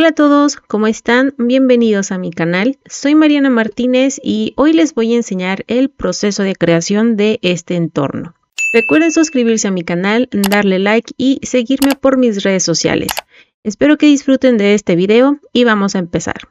Hola a todos, ¿cómo están? Bienvenidos a mi canal. Soy Mariana Martínez y hoy les voy a enseñar el proceso de creación de este entorno. Recuerden suscribirse a mi canal, darle like y seguirme por mis redes sociales. Espero que disfruten de este video y vamos a empezar.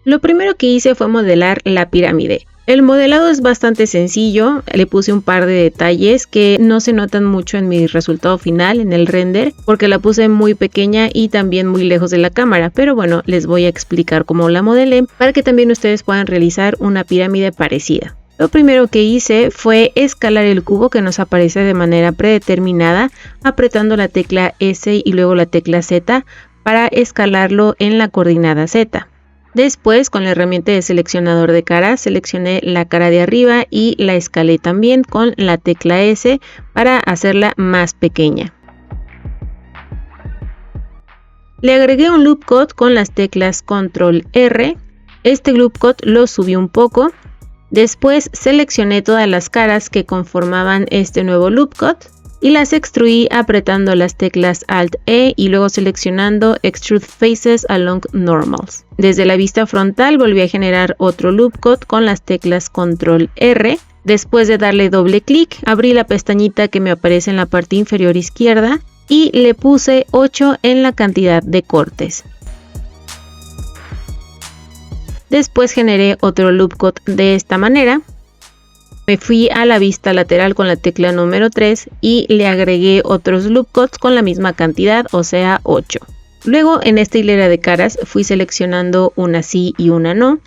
Lo primero que hice fue modelar la pirámide. El modelado es bastante sencillo, le puse un par de detalles que no se notan mucho en mi resultado final, en el render, porque la puse muy pequeña y también muy lejos de la cámara, pero bueno, les voy a explicar cómo la modelé para que también ustedes puedan realizar una pirámide parecida. Lo primero que hice fue escalar el cubo que nos aparece de manera predeterminada, apretando la tecla S y luego la tecla Z para escalarlo en la coordenada Z. Después, con la herramienta de seleccionador de cara, seleccioné la cara de arriba y la escalé también con la tecla S para hacerla más pequeña. Le agregué un loop cut con las teclas Control R. Este loop cut lo subí un poco. Después seleccioné todas las caras que conformaban este nuevo loop cut y las extruí apretando las teclas Alt E y luego seleccionando Extrude Faces Along Normals. Desde la vista frontal volví a generar otro loop cut con las teclas Control R. Después de darle doble clic, abrí la pestañita que me aparece en la parte inferior izquierda y le puse 8 en la cantidad de cortes. Después generé otro loop cut de esta manera. Me fui a la vista lateral con la tecla número 3 y le agregué otros loop cuts con la misma cantidad, o sea 8. Luego en esta hilera de caras fui seleccionando una sí y una no.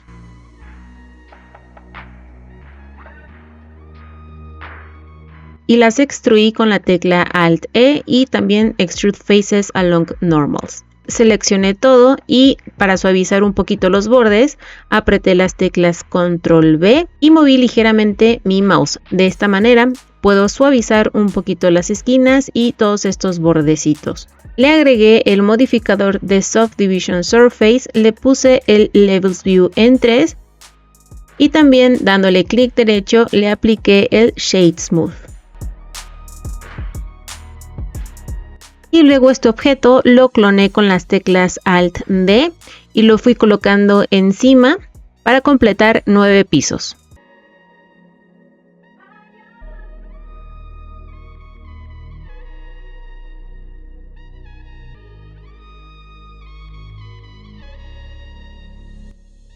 Y las extruí con la tecla Alt E y también Extrude Faces Along Normals. Seleccioné todo y para suavizar un poquito los bordes apreté las teclas Control V y moví ligeramente mi mouse. De esta manera puedo suavizar un poquito las esquinas y todos estos bordecitos. Le agregué el modificador de Soft Division Surface, le puse el Levels View en 3 y también dándole clic derecho le apliqué el Shade Smooth. Y luego este objeto lo cloné con las teclas Alt D y lo fui colocando encima para completar 9 pisos.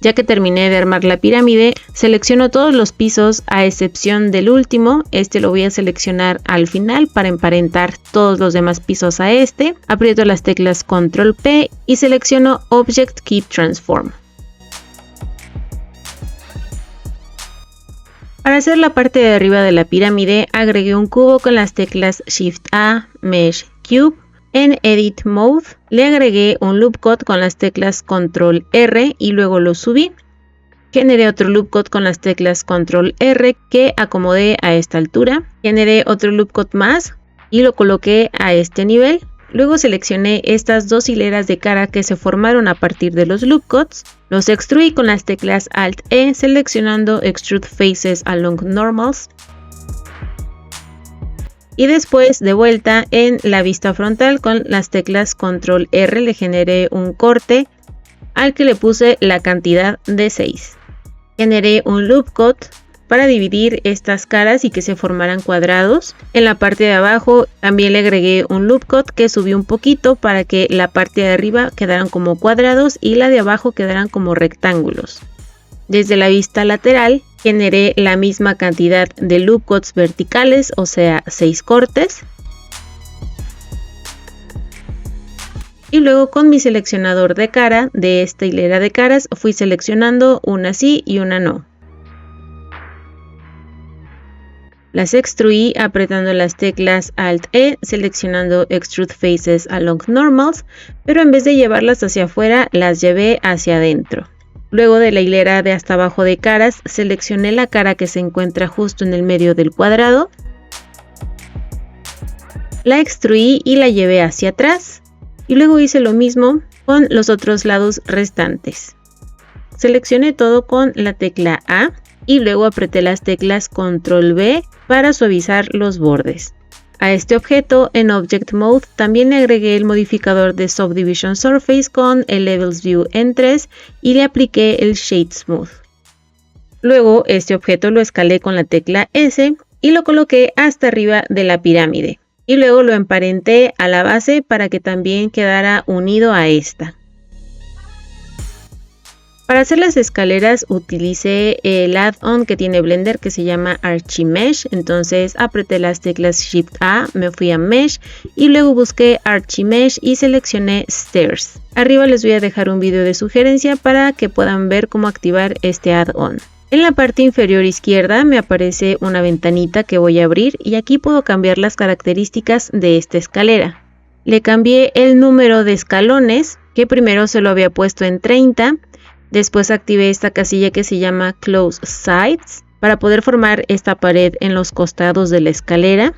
Ya que terminé de armar la pirámide, selecciono todos los pisos a excepción del último. Este lo voy a seleccionar al final para emparentar todos los demás pisos a este. Aprieto las teclas Control P y selecciono Object Keep Transform. Para hacer la parte de arriba de la pirámide, agregué un cubo con las teclas Shift A, Mesh, Cube. En Edit Mode le agregué un loop cut con las teclas Control R y luego lo subí. Generé otro loop cut con las teclas Control R que acomodé a esta altura. Generé otro loop cut más y lo coloqué a este nivel. Luego seleccioné estas dos hileras de cara que se formaron a partir de los loop cuts. Los extruí con las teclas Alt E seleccionando Extrude Faces Along Normals. Y después de vuelta en la vista frontal con las teclas Control R le generé un corte al que le puse la cantidad de 6. Generé un loop cut para dividir estas caras y que se formaran cuadrados. En la parte de abajo también le agregué un loop cut que subí un poquito para que la parte de arriba quedaran como cuadrados y la de abajo quedaran como rectángulos. Desde la vista lateral generé la misma cantidad de loop cuts verticales, o sea 6 cortes. Y luego con mi seleccionador de cara de esta hilera de caras fui seleccionando una sí y una no. Las extruí apretando las teclas Alt E, seleccionando Extrude Faces Along Normals, pero en vez de llevarlas hacia afuera las llevé hacia adentro. Luego de la hilera de hasta abajo de caras, seleccioné la cara que se encuentra justo en el medio del cuadrado. La extruí y la llevé hacia atrás. Y luego hice lo mismo con los otros lados restantes. Seleccioné todo con la tecla A y luego apreté las teclas Control V para suavizar los bordes. A este objeto en Object Mode también le agregué el modificador de Subdivision Surface con el Levels View en 3 y le apliqué el Shade Smooth. Luego este objeto lo escalé con la tecla S y lo coloqué hasta arriba de la pirámide. Y luego lo emparenté a la base para que también quedara unido a esta. Para hacer las escaleras utilicé el add-on que tiene Blender que se llama Archimesh. Entonces apreté las teclas Shift A, me fui a Mesh y luego busqué Archimesh y seleccioné Stairs. Arriba les voy a dejar un video de sugerencia para que puedan ver cómo activar este add-on. En la parte inferior izquierda me aparece una ventanita que voy a abrir y aquí puedo cambiar las características de esta escalera. Le cambié el número de escalones, que primero se lo había puesto en 30. Después activé esta casilla que se llama Close Sides para poder formar esta pared en los costados de la escalera.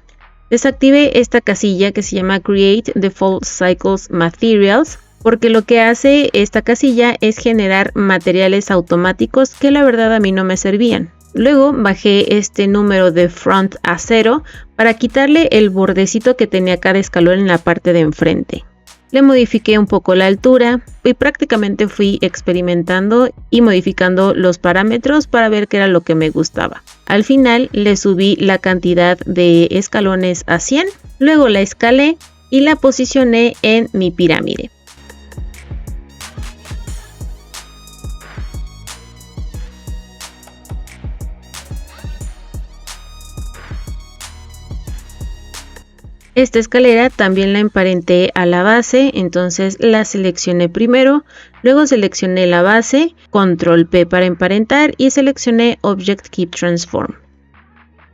Desactivé esta casilla que se llama Create Default Cycles Materials porque lo que hace esta casilla es generar materiales automáticos que la verdad a mí no me servían. Luego bajé este número de Front a 0 para quitarle el bordecito que tenía cada escalón en la parte de enfrente. Le modifiqué un poco la altura y prácticamente fui experimentando y modificando los parámetros para ver qué era lo que me gustaba. Al final le subí la cantidad de escalones a 100, luego la escalé y la posicioné en mi pirámide. Esta escalera también la emparenté a la base, entonces la seleccioné primero, luego seleccioné la base, Control P para emparentar y seleccioné Object Keep Transform.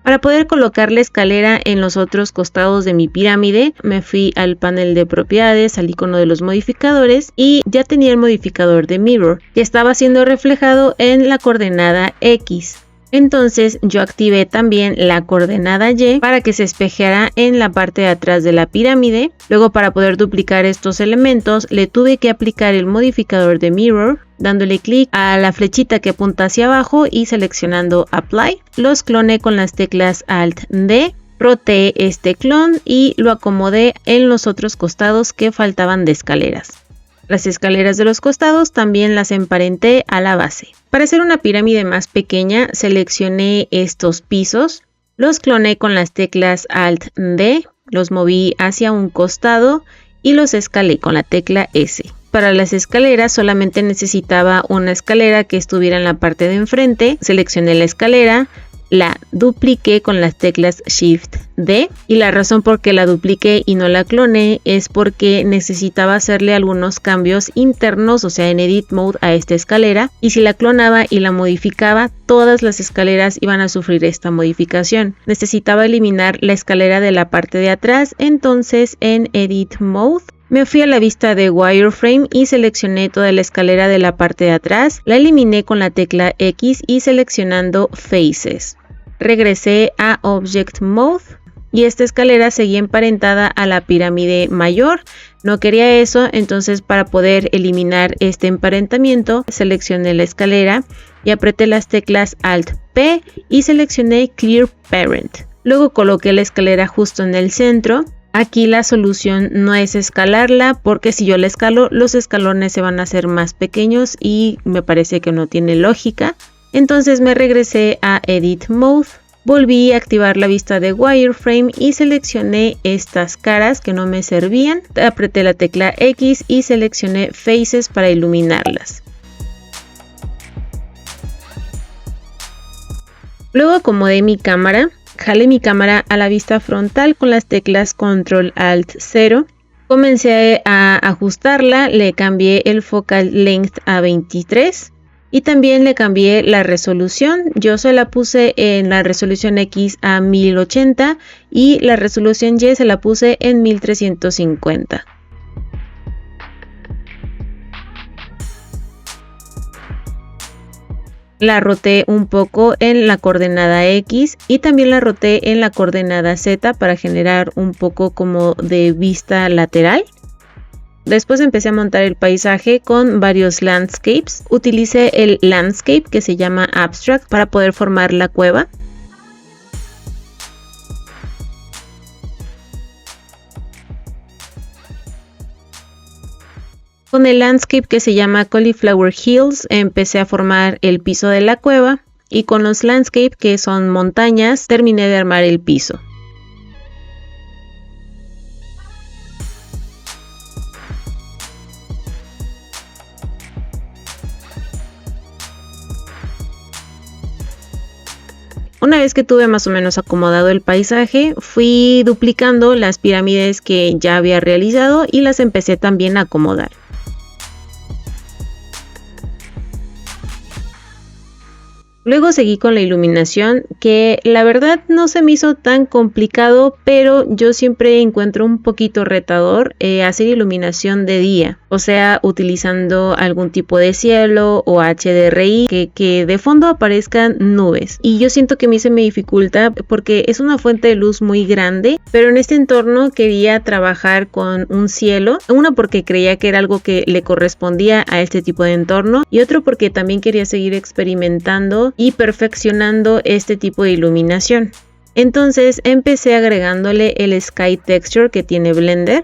Para poder colocar la escalera en los otros costados de mi pirámide, me fui al panel de propiedades, al icono de los modificadores y ya tenía el modificador de Mirror, que estaba siendo reflejado en la coordenada X. Entonces yo activé también la coordenada Y para que se espejara en la parte de atrás de la pirámide. Luego para poder duplicar estos elementos le tuve que aplicar el modificador de Mirror, dándole clic a la flechita que apunta hacia abajo y seleccionando Apply. Los cloné con las teclas Alt D, roté este clon y lo acomodé en los otros costados que faltaban de escaleras. Las escaleras de los costados también las emparenté a la base. Para hacer una pirámide más pequeña seleccioné estos pisos, los cloné con las teclas Alt D, los moví hacia un costado y los escalé con la tecla S. Para las escaleras solamente necesitaba una escalera que estuviera en la parte de enfrente, seleccioné la escalera, la dupliqué con las teclas Shift D y la razón por qué la dupliqué y no la cloné es porque necesitaba hacerle algunos cambios internos, o sea en Edit Mode a esta escalera, y si la clonaba y la modificaba, todas las escaleras iban a sufrir esta modificación. Necesitaba eliminar la escalera de la parte de atrás, entonces en Edit Mode me fui a la vista de Wireframe y seleccioné toda la escalera de la parte de atrás, la eliminé con la tecla X y seleccionando Faces. Regresé a Object Mode y esta escalera seguía emparentada a la pirámide mayor. No quería eso, entonces para poder eliminar este emparentamiento seleccioné la escalera y apreté las teclas Alt P y seleccioné Clear Parent. Luego coloqué la escalera justo en el centro. Aquí la solución no es escalarla porque si yo la escalo los escalones se van a hacer más pequeños y me parece que no tiene lógica. Entonces me regresé a Edit Mode, volví a activar la vista de Wireframe y seleccioné estas caras que no me servían. Apreté la tecla X y seleccioné Faces para iluminarlas. Luego acomodé mi cámara. Jalé mi cámara a la vista frontal con las teclas Control Alt 0. Comencé a ajustarla, le cambié el Focal Length a 23 y también le cambié la resolución. Yo se la puse en la resolución X a 1080 y la resolución Y se la puse en 1350. La roté un poco en la coordenada X y también la roté en la coordenada Z para generar un poco como de vista lateral. Después empecé a montar el paisaje con varios landscapes. Utilicé el landscape que se llama Abstract para poder formar la cueva. Con el landscape que se llama Cauliflower Hills empecé a formar el piso de la cueva y con los landscape que son montañas terminé de armar el piso. Una vez que tuve más o menos acomodado el paisaje, fui duplicando las pirámides que ya había realizado y las empecé también a acomodar. Luego seguí con la iluminación, que la verdad no se me hizo tan complicado, pero yo siempre encuentro un poquito retador hacer iluminación de día, o sea, utilizando algún tipo de cielo o HDRI, que de fondo aparezcan nubes. Y yo siento que a mí se me dificulta porque es una fuente de luz muy grande, pero en este entorno quería trabajar con un cielo, una porque creía que era algo que le correspondía a este tipo de entorno y otro porque también quería seguir experimentando y perfeccionando este tipo de iluminación. Entonces empecé agregándole el Sky Texture que tiene Blender.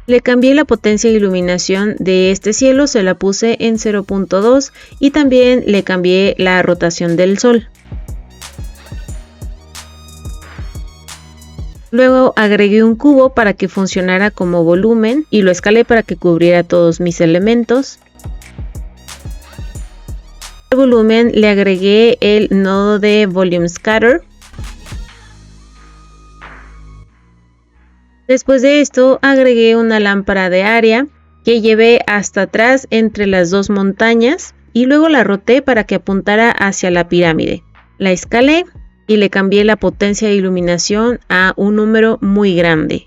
Le cambié la potencia de iluminación de este cielo, se la puse en 0.2 y también le cambié la rotación del sol. Luego agregué un cubo para que funcionara como volumen y lo escalé para que cubriera todos mis elementos. Al volumen le agregué el nodo de Volume Scatter. Después de esto agregué una lámpara de área que llevé hasta atrás entre las dos montañas y luego la roté para que apuntara hacia la pirámide. La escalé y le cambié la potencia de iluminación a un número muy grande.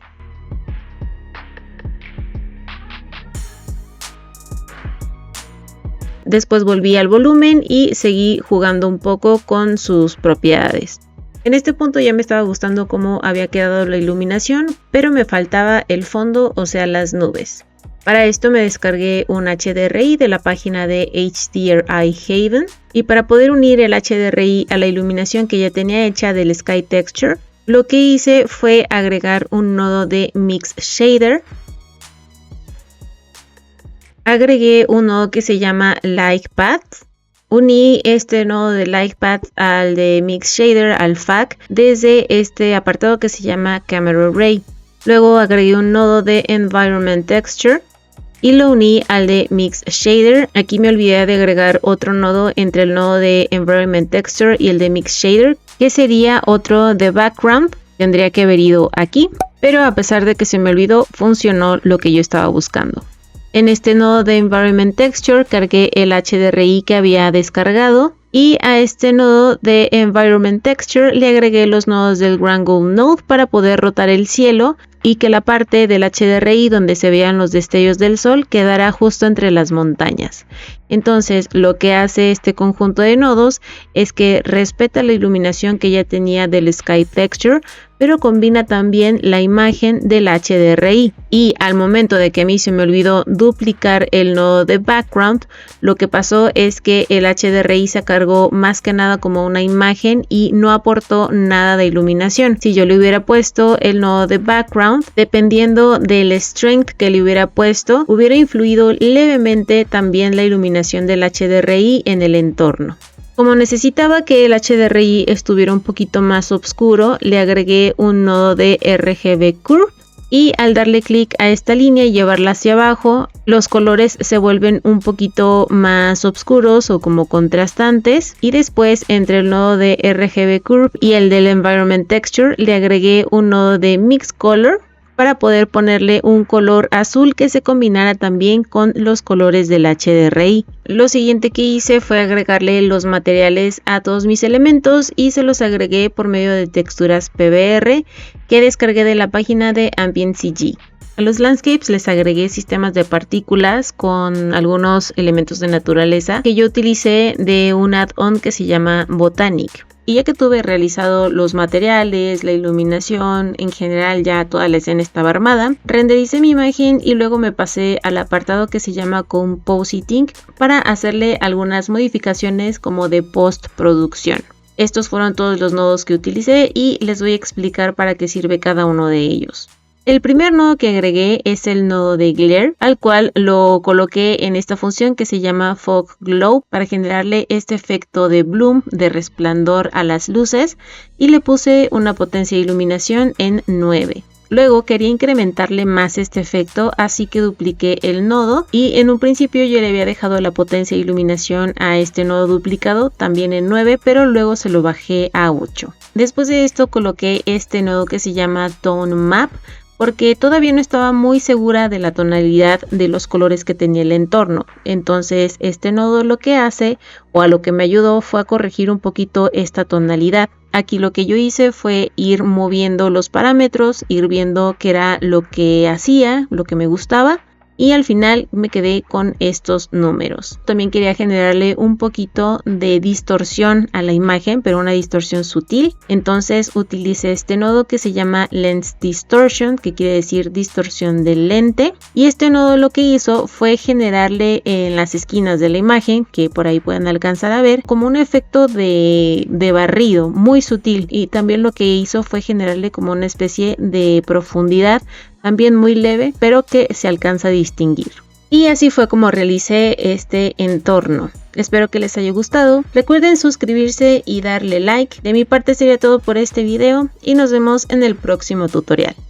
Después volví al volumen y seguí jugando un poco con sus propiedades. En este punto ya me estaba gustando cómo había quedado la iluminación, pero me faltaba el fondo, o sea, las nubes. Para esto me descargué un HDRI de la página de HDRI Haven y para poder unir el HDRI a la iluminación que ya tenía hecha del Sky Texture, lo que hice fue agregar un nodo de Mix Shader. Agregué un nodo que se llama Like Path. Uní este nodo de Like Path al de Mix Shader, al FAC, desde este apartado que se llama Camera Array. Luego agregué un nodo de Environment Texture y lo uní al de Mix Shader. Aquí me olvidé de agregar otro nodo entre el nodo de Environment Texture y el de Mix Shader, que sería otro de Background. Tendría que haber ido aquí, pero a pesar de que se me olvidó, funcionó lo que yo estaba buscando. En este nodo de Environment Texture cargué el HDRI que había descargado y a este nodo de Environment Texture le agregué los nodos del Grand Goal Node para poder rotar el cielo y que la parte del HDRI donde se vean los destellos del sol quedará justo entre las montañas. Entonces lo que hace este conjunto de nodos es que respeta la iluminación que ya tenía del Sky Texture, pero combina también la imagen del HDRI. Y al momento de que a mí se me olvidó duplicar el nodo de Background, lo que pasó es que el HDRI se cargó más que nada como una imagen y no aportó nada de iluminación. Si yo le hubiera puesto el nodo de Background, dependiendo del strength que le hubiera puesto, hubiera influido levemente también la iluminación del HDRI en el entorno. Como necesitaba que el HDRI estuviera un poquito más oscuro, le agregué un nodo de RGB Curve y al darle clic a esta línea y llevarla hacia abajo, los colores se vuelven un poquito más oscuros o como contrastantes. Y después entre el nodo de RGB Curve y el del Environment Texture le agregué un nodo de Mix Color para poder ponerle un color azul que se combinara también con los colores del HDRI. Lo siguiente que hice fue agregarle los materiales a todos mis elementos y se los agregué por medio de texturas PBR que descargué de la página de Ambient CG. A los landscapes les agregué sistemas de partículas con algunos elementos de naturaleza que yo utilicé de un add-on que se llama Botanic. Y ya que tuve realizado los materiales, la iluminación, en general ya toda la escena estaba armada, rendericé mi imagen y luego me pasé al apartado que se llama Compositing para hacerle algunas modificaciones como de postproducción. Estos fueron todos los nodos que utilicé y les voy a explicar para qué sirve cada uno de ellos. El primer nodo que agregué es el nodo de Glare, al cual lo coloqué en esta función que se llama Fog Glow para generarle este efecto de bloom, de resplandor a las luces, y le puse una potencia de iluminación en 9. Luego quería incrementarle más este efecto, así que dupliqué el nodo y en un principio yo le había dejado la potencia de iluminación a este nodo duplicado también en 9, pero luego se lo bajé a 8. Después de esto coloqué este nodo que se llama Tone Map, porque todavía no estaba muy segura de la tonalidad de los colores que tenía el entorno. Entonces este nodo lo que hace, o a lo que me ayudó, fue a corregir un poquito esta tonalidad. Aquí lo que yo hice fue ir moviendo los parámetros, ir viendo qué era lo que hacía, lo que me gustaba. Y al final me quedé con estos números. También quería generarle un poquito de distorsión a la imagen, pero una distorsión sutil. Entonces utilicé este nodo que se llama Lens Distortion, que quiere decir distorsión del lente. Y este nodo lo que hizo fue generarle en las esquinas de la imagen, que por ahí pueden alcanzar a ver, como un efecto de barrido muy sutil. Y también lo que hizo fue generarle como una especie de profundidad, también muy leve, pero que se alcanza a distinguir. Y así fue como realicé este entorno. Espero que les haya gustado. Recuerden suscribirse y darle like. De mi parte sería todo por este video y nos vemos en el próximo tutorial.